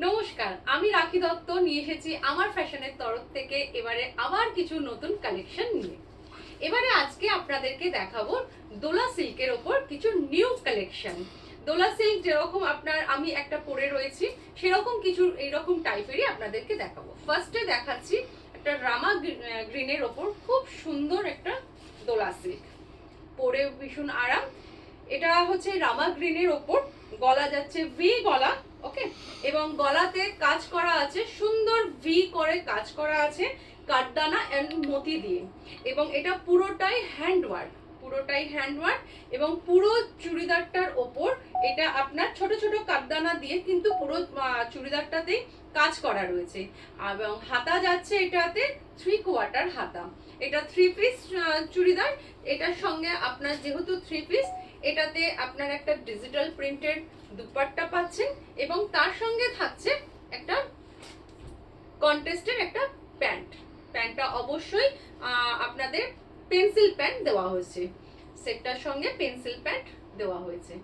নমস্কার, আমি রাখি দত্ত নিয়ে এসেছি আমার ফ্যাশনের তরফ থেকে এবারে আবার কিছু নতুন কালেকশন নিয়ে। এবারে আজকে আপনাদেরকে দেখাবো দোলা সিল্কের ওপর কিছু নিউ কালেকশন। দোলা সিল্ক যেরকম আমি একটা পরে রয়েছি সেরকম কিছু এইরকম টাইপেরই আপনাদেরকে দেখাবো। ফার্স্টে দেখাচ্ছি একটা রামা গ্রিনের ওপর খুব সুন্দর একটা দোলা সিল্ক, পরে ভীষণ আরাম। এটা হচ্ছে রামা গ্রিনের ওপর, গলা যাচ্ছে ভি গলা, ওকে, এবং গলাতে কাজ করা আছে, সুন্দর ভি করে কাজ করা আছে কাঠদানা এন্ড মতি দিয়ে, এবং এটা পুরোটাই হ্যান্ডওয়ার্ক এবং পুরো চুড়িদারটার ওপর এটা আপনার ছোট ছোট কাঠদানা দিয়ে কিন্তু পুরো চুড়িদারটাতেই কাজ করা রয়েছে। এবং হাতা যাচ্ছে এটাতে 3/4 হাতা। এটা 3 পিস চুড়িদার। এটার সঙ্গে আপনার যেহেতু 3 পিস, এটাতে আপনার একটা ডিজিটাল প্রিন্টেড দুপাট্টা পাচ্ছেন এবং তার সঙ্গে থাকছে একটা কন্ট্রাস্টের একটা প্যান্টটা অবশ্যই আপনাদের পেন্সিল প্যান্ট দেওয়া হয়েছে, সেটটার সঙ্গে পেন্সিল প্যান্ট দেওয়া হয়েছে।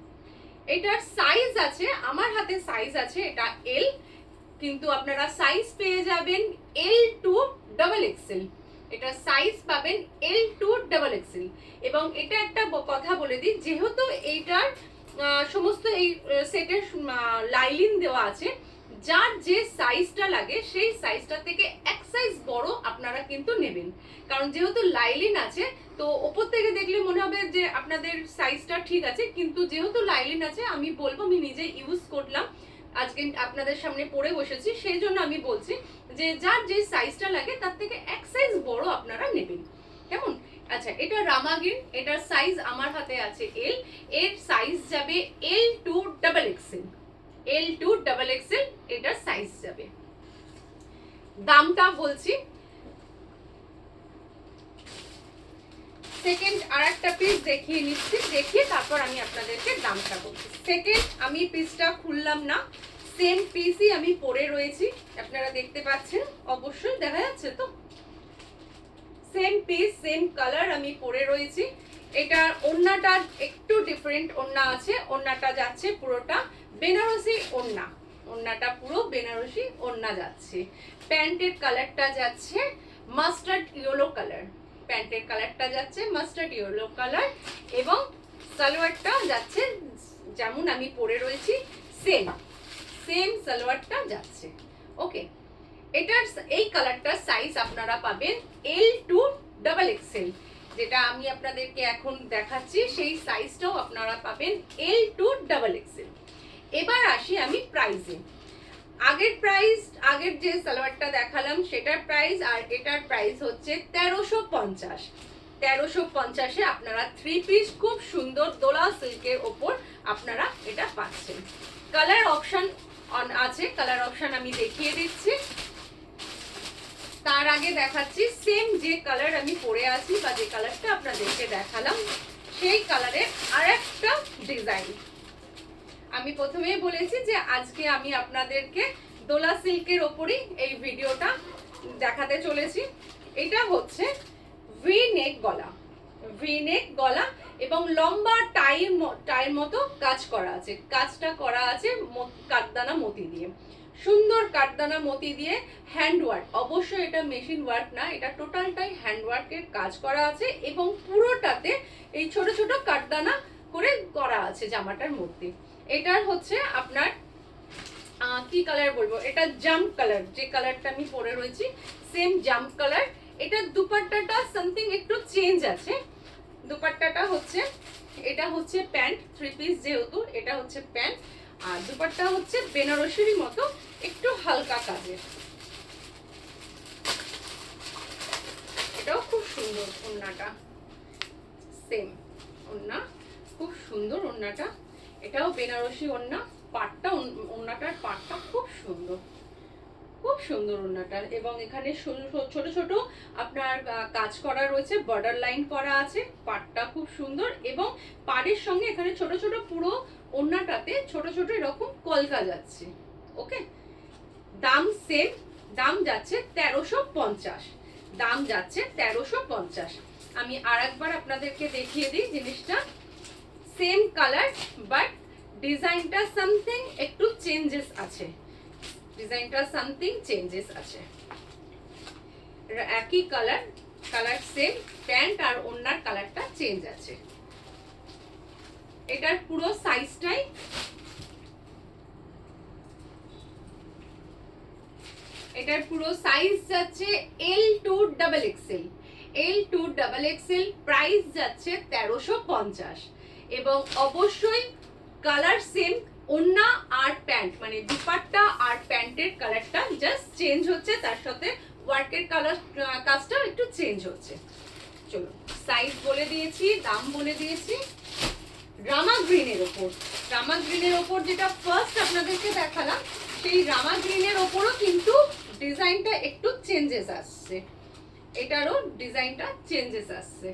এটার সাইজ আছে, আমার হাতে সাইজ আছে এটা এল, কিন্তু আপনারা সাইজ পেয়ে যাবেন L2XXL। এটা সাইজ পাবেন L2XXL। এবং এটা একটা কথা বলে দিই, যেহেতু এইটার সমস্ত এই সেটের লাইলিন দেওয়া আছে, যার যে সাইজটা লাগে সেই সাইজটা থেকে এক সাইজ বড় আপনারা কিন্তু নেবেন। কারণ যেহেতু লাইলিন আছে, তো ওপর থেকে দেখলে মনে হবে যে আপনাদের সাইজটা ঠিক আছে, কিন্তু যেহেতু লাইলিন আছে আমি বলবো, আমি নিজে ইউজ করলাম, আজকে আপনাদের সামনে পরে বসেছি, সেই জন্য আমি বলছি যে যার যে সাইজটা লাগে তার থেকে এক সাইজ বড় আপনারা নেবেন, কেমন? আচ্ছা, এটা রামাগিন, এটার সাইজ আমার হাতে আছে এল, এর সাইজ যাবে L2XXL। এটার সাইজ যাবে। দামটা বলছি, সেকেন্ড আর একটা পিস দেখিয়ে নিচ্ছি, দেখিয়ে তারপর আমি আপনাদেরকে দামটা বলছি। সেকেন্ড আমি পিসটা খুললাম না, সেম পিসই আমি পরে রয়েছি, আপনারা দেখতে পাচ্ছেন, অবশ্যই দেখা যাচ্ছে তো, সেম পিস সেম কালার আমি পরে রয়েছি। এটার ওড়নাটা একটু ডিফারেন্ট ওড়না আছে, ওড়নাটা যাচ্ছে পুরোটা বেনারসি ওড়না, ওড়নাটা পুরো বেনারসি ওড়না যাচ্ছে। প্যান্টের কালারটা যাচ্ছে মাস্টার্ড ইয়েলো কালার, প্যান্টের কালারটা যাচ্ছে মাস্টার্ড ইয়েলো কালার, এবং সালোয়ারটা যাচ্ছে যেমন আমি পরে রয়েছি সেম সালোয়ারটা যাচ্ছে, ওকে। এটার এই কালারটার সাইজ আপনারা পাবেন L2XXL, যেটা আমি আপনাদেরকে এখন দেখাচ্ছি সেই সাইজটাও আপনারা পাবেন L2XXL। এবার আসি আমি প্রাইসে। আগের যে সালোয়ারটা দেখালাম সেটার প্রাইস আর এটার প্রাইস হচ্ছে 1350। 1350-এ আপনারা 3 পিস খুব সুন্দর দোলা সিল্কের ওপর আপনারা এটা পাচ্ছেন। কালার অপশন আছে, কালার অপশন আমি দেখিয়ে দিচ্ছি। তার আগে দেখাচ্ছি সেম যে কালার আমি পরে আছি বা যে কালারটা আপনাদেরকে দেখালাম সেই কালারের আরেকটা ডিজাইন। আমি প্রথমেই বলেছি যে আজকে আমি আপনাদেরকে দোলা সিল্কের ওপরই এই ভিডিওটা দেখাতে চলেছি। এটা হচ্ছে ভি নেক গলা এবং লম্বা টাইর মতো কাজ করা আছে, কাজটা করা আছে কাঠদানা মতি দিয়ে, সুন্দর কাঠদানা মতি দিয়ে হ্যান্ডওয়ার্ক, অবশ্যই এটা মেশিন ওয়ার্ক না, এটা টোটালটাই হ্যান্ডওয়ার্কের কাজ করা আছে এবং পুরোটাতে এই ছোট ছোট কাঠদানা করে করা আছে জামাটার মধ্যে। এটার হচ্ছে আপনার কি কালার বলবো, এটা জাম্প কালার, যে কালারটা আমি পরে রয়েছি সেম জাম্প কালার। এটা দুপাট্টাটা সামথিং একটু চেঞ্জ আছে, দুপাট্টাটা হচ্ছে, এটা হচ্ছে প্যান্ট, 3 পিস যেহেতু এটা হচ্ছে প্যান্ট, আর দুপাট্টা হচ্ছে বেনারসির মতো একটু হালকা কাজের। এটাও খুব সুন্দর, ওড়নাটা সেম ওড়না, খুব সুন্দর ওড়নাটা, এটাও বেনারসি ওড়না, পাটটা ওড়নাটার পাটটা খুব সুন্দর ওড়নাটার, এবং এখানে ছোট ছোট আপনার কাজ করা রয়েছে, বর্ডার লাইন করা আছে, পাটটা খুব সুন্দর, এবং পাড়ের সঙ্গে এখানে ছোট ছোট পুরো ওড়নাটাতে ছোট ছোট এরকম কলকা যাচ্ছে, ওকে। দাম সেম, দাম যাচ্ছে 1350, দাম যাচ্ছে 1350। আমি আরেকবার আপনাদেরকে দেখিয়ে দিই জিনিসটা, সেম কালার বাট ডিজাইনটা সামথিং একটু চেঞ্জেস আছে। ডিজাইনটা সামথিং চেঞ্জেস আছে। একই কালার সেম, প্যান্ট আর ওড়নার কালারটা চেঞ্জ আছে। এটার পুরো সাইজটাই যাচ্ছে L2XXL। L2XXL প্রাইস যাচ্ছে 1350 এবং অবশ্যই কালার সেম, ওড়না আর প্যান্ট মানে দুপাট্টা আর প্যান্টের কালারটা জাস্ট চেঞ্জ হচ্ছে, তার সাথে ওয়ার্কের কাজটা একটু চেঞ্জ হচ্ছে। চলো সাইজ বলে দিয়েছি, দাম বলে দিয়েছি। রামা গ্রিনের ওপর যেটা ফার্স্ট আপনাদেরকে দেখালাম, সেই রামা গ্রিনের ওপরও কিন্তু ডিজাইনটা একটু চেঞ্জেস আসছে, এটারও ডিজাইনটা চেঞ্জেস আসছে।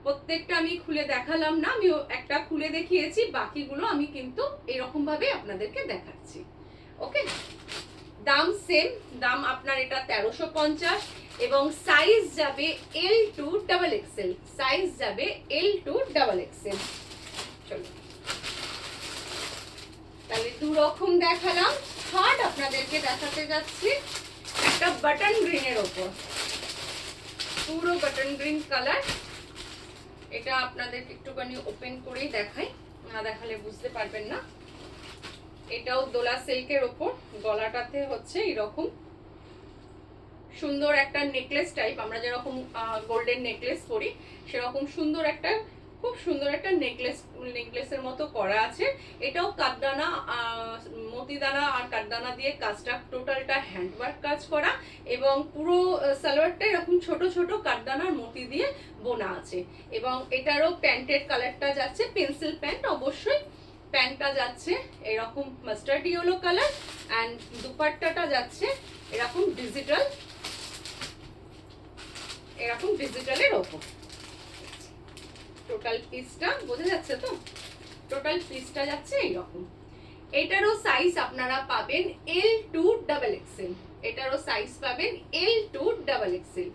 প্রত্যেকটা আমি খুলে দেখালাম না, আমি একটা খুলে দেখিয়েছি, বাকিগুলো আমি কিন্তু এরকম ভাবে আপনাদেরকে দেখাচ্ছি। ওকে, দাম সেম, দাম আপনার এটা 1350 এবং সাইজ যাবে L2XXL, সাইজ যাবে L2XXL। চলো তাহলে দু রকম দেখালাম। থার্ড আপনাদেরকে দেখাতে যাচ্ছি একটা বাটন গ্রিনের ওপর, পুরো বাটন গ্রিন কালার। এটা আপনাদেরকে একটুখানি ওপেন করেই দেখাই, না দেখালে বুঝতে পারবেন না। এটাও দোলা সিল্কের ওপর, গলাটাতে হচ্ছে এরকম সুন্দর একটা নেকলেস টাইপ, আমরা যেরকম গোল্ডেন নেকলেস করি সেরকম খুব সুন্দর একটা নেকলেসের মতো করা আছে। এটাও কাঠদানা, মতিদানা আর কাঠদানা দিয়ে কাজটা টোটালটা হ্যান্ডওয়ার্ক কাজ করা এবং পুরো সালোয়ারটা এরকম ছোট ছোট কাঠদানার মতি দিয়ে বোনা আছে। এবং এটারও প্যান্টের কালারটা যাচ্ছে পেন্সিল প্যান্ট, অবশ্যই প্যান্টটা যাচ্ছে এরকম মাস্টার্ড ইয়েলো কালার অ্যান্ড দুপাট্টাটা যাচ্ছে এরকম ডিজিটালের ওপর। টোটাল পিসটা বোঝা যাচ্ছে তো, টোটাল পিসটা যাচ্ছে এইরকম। এটারও সাইজ আপনারা পাবেন L2XXL, এটারও সাইজ পাবেন L2XXL।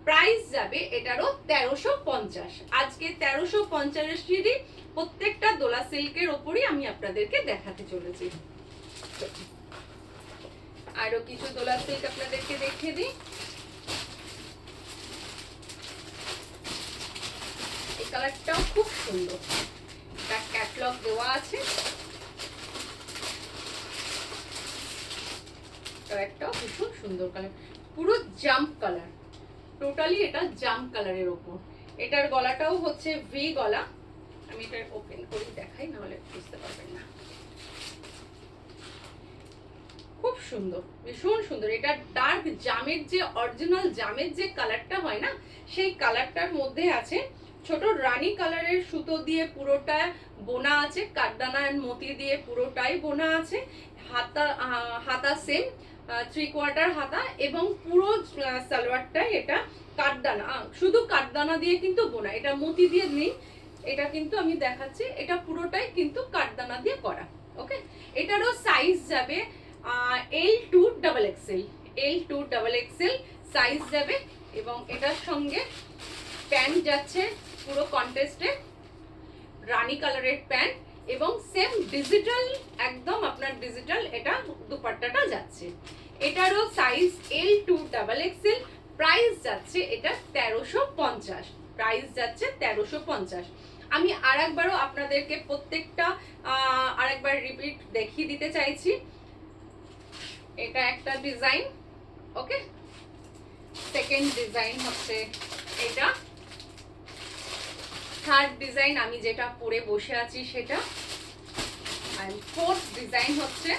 প্রাইস যাবে এটারও 1350। আজকে 1350 প্রত্যেকটা দোলা সিল্কের ওপরই আমি আপনাদেরকে দেখাতে চলেছি। আরো কিছু দোলা সিল্ক আপনাদেরকে দেখিয়ে দিই। এই কালারটাও খুব সুন্দর, তার ক্যাটালগ দেওয়া আছে। কালারটাও ভীষণ সুন্দর কালার, পুরো জাম্প কালার, টোটালি এটা জাম্প কালারের ওপর। এটার গলাটাও হচ্ছে ভি গলা, আমি এটা ওপেন করে দেখাই, নাহলে বুঝতে পারবেন না। খুব সুন্দর, ভীষণ সুন্দর। এটা ডার্ক জামের যে অরিজিনাল জামের যে কালারটা হয় না, সেই কালারটার মধ্যে আছে ছোট রানী কালারের সুতো দিয়ে পুরোটা বোনা আছে, কাঠদানা মতি দিয়ে পুরোটাই বোনা আছে। হাতা সেম 3/4 হাতা এবং পুরো সালোয়ারটাই এটা কাঠদানা, শুধু কাঠদানা দিয়ে কিন্তু বোনা, এটা মতি দিয়ে নেই। এটা কিন্তু আমি দেখাচ্ছি, এটা পুরোটাই কিন্তু কাঠদানা দিয়ে করা। ওকে, এটারও সাইজ যাবে L2XXL সাইজ যাবে এবং এটার সঙ্গে প্যান্ট যাচ্ছে পুরো কন্ট্রাস্টে রানী কালারের প্যান্ট এবং সেম ডিজিটাল, একদম আপনার ডিজিটাল এটা দুপাট্টাটা যাচ্ছে। এটারও সাইজ L2XXL। প্রাইস যাচ্ছে এটা 1350, প্রাইস যাচ্ছে 1350। আমি আরেকবারও আপনাদেরকে প্রত্যেকটা আরেকবার রিপিট দেখিয়ে দিতে চাইছি। এটা একটা ডিজাইন, ওকে, সেকেন্ড ডিজাইন হচ্ছে এটা, থার্ড ডিজাইন আমি যেটা পরে বসে আছি সেটা, আর ফোর্থ ডিজাইন হচ্ছে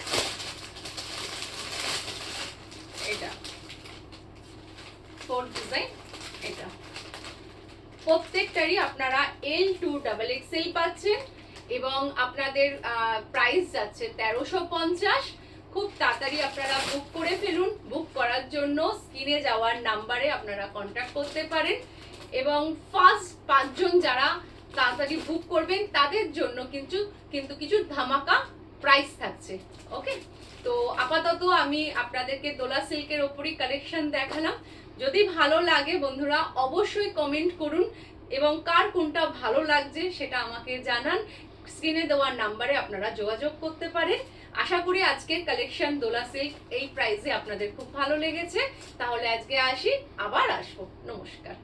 এটা, ফোর্থ ডিজাইন এটা। প্রত্যেকটারই আপনারা L2XXL পাচ্ছেন এবং আপনাদের প্রাইস যাচ্ছে 1350। খুব তাড়াতাড়ি আপনারা বুক করে ফেলুন। বুক করার জন্য স্ক্রিনে যাওয়ার নাম্বারে আপনারা কন্ট্যাক্ট করতে পারেন এবং ফার্স্ট 5 জন যারা তাড়াতাড়ি বুক করবেন তাদের জন্য কিন্তু কিছু ধামাকা প্রাইস থাকছে। ওকে, তো আপাতত আমি আপনাদেরকে দোলা সিল্কের ওপরই কালেকশন দেখালাম। যদি ভালো লাগে বন্ধুরা অবশ্যই কমেন্ট করুন এবং কার কোনটা ভালো লাগছে সেটা আমাকে জানান। স্ক্রিনে দেওয়ার নাম্বারে আপনারা যোগাযোগ করতে পারেন। আশা করি আজকের কালেকশন দোলা সিল্ক এই প্রাইসে আপনাদের খুব ভালো লেগেছে। তাহলে আজকে আসি, আবার আসবো। নমস্কার।